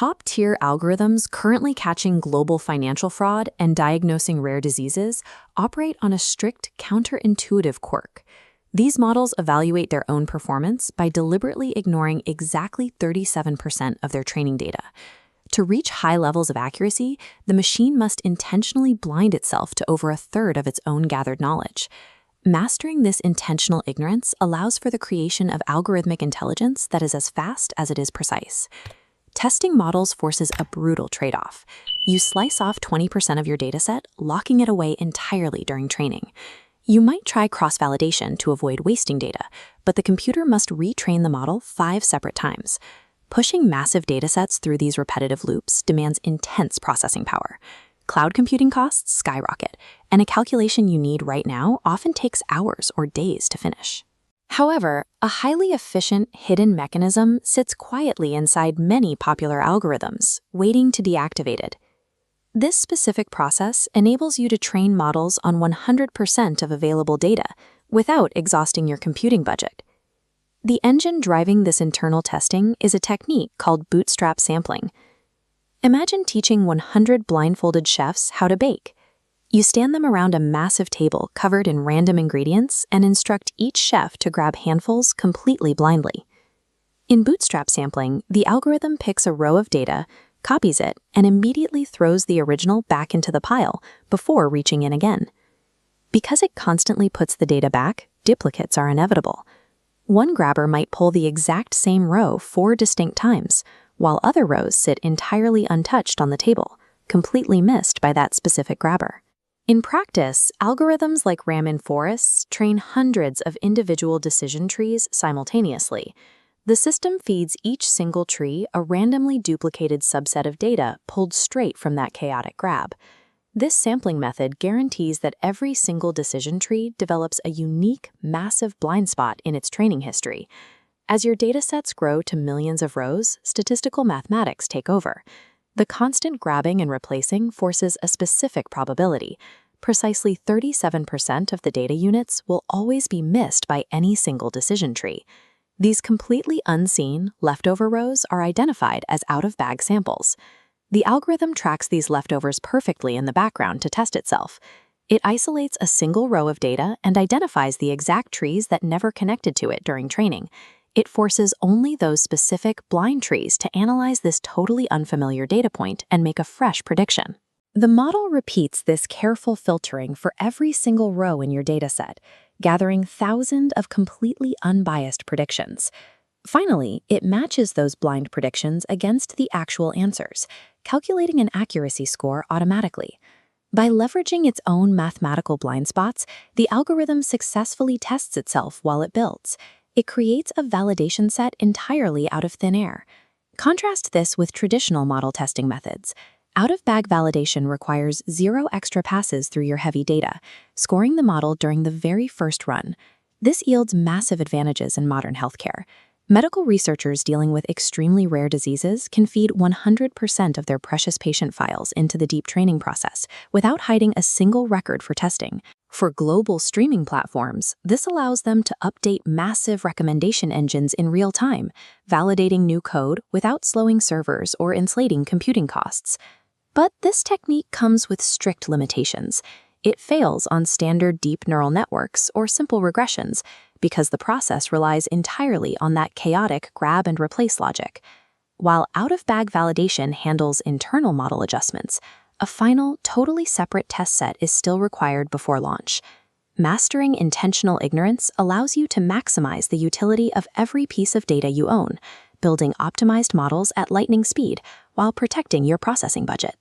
Top-tier algorithms currently catching global financial fraud and diagnosing rare diseases operate on a strict counterintuitive quirk. These models evaluate their own performance by deliberately ignoring exactly 37% of their training data. To reach high levels of accuracy, the machine must intentionally blind itself to over a third of its own gathered knowledge. Mastering this intentional ignorance allows for the creation of algorithmic intelligence that is as fast as it is precise. Testing models forces a brutal trade-off. You slice off 20% of your dataset, locking it away entirely during training. You might try cross-validation to avoid wasting data, but the computer must retrain the model 5 separate times. Pushing massive datasets through these repetitive loops demands intense processing power. Cloud computing costs skyrocket, and a calculation you need right now often takes hours or days to finish. However, a highly efficient hidden mechanism sits quietly inside many popular algorithms, waiting to be activated. This specific process enables you to train models on 100% of available data without exhausting your computing budget. The engine driving this internal testing is a technique called Bootstrap sampling. Imagine teaching 100 blindfolded chefs how to bake. You stand them around a massive table covered in random ingredients and instruct each chef to grab handfuls completely blindly. In Bootstrap sampling, the algorithm picks a row of data, copies it, and immediately throws the original back into the pile before reaching in again. Because it constantly puts the data back, duplicates are inevitable. One grabber might pull the exact same row 4 distinct times, while other rows sit entirely untouched on the table, completely missed by that specific grabber. In practice, algorithms like Raman forests train hundreds of individual decision trees simultaneously. The system feeds each single tree a randomly duplicated subset of data pulled straight from that chaotic grab. This sampling method guarantees that every single decision tree develops a unique, massive blind spot in its training history. As your datasets grow to millions of rows, statistical mathematics take over. The constant grabbing and replacing forces a specific probability. Precisely 37% of the data units will always be missed by any single decision tree. These completely unseen, leftover rows are identified as out-of-bag samples. The algorithm tracks these leftovers perfectly in the background to test itself. It isolates a single row of data and identifies the exact trees that never connected to it during training. It forces only those specific blind trees to analyze this totally unfamiliar data point and make a fresh prediction. The model repeats this careful filtering for every single row in your dataset, gathering thousands of completely unbiased predictions. Finally, it matches those blind predictions against the actual answers, calculating an accuracy score automatically. By leveraging its own mathematical blind spots, the algorithm successfully tests itself while it builds. It creates a validation set entirely out of thin air. Contrast this with traditional model testing methods. Out-of-bag validation requires 0 extra passes through your heavy data, scoring the model during the very first run. This yields massive advantages in modern healthcare. Medical researchers dealing with extremely rare diseases can feed 100% of their precious patient files into the deep training process without hiding a single record for testing. For global streaming platforms, this allows them to update massive recommendation engines in real time, validating new code without slowing servers or inflating computing costs. But this technique comes with strict limitations. It fails on standard deep neural networks or simple regressions because the process relies entirely on that chaotic grab and replace logic. While out-of-bag validation handles internal model adjustments, a final, totally separate test set is still required before launch. Mastering intentional ignorance allows you to maximize the utility of every piece of data you own, building optimized models at lightning speed while protecting your processing budget.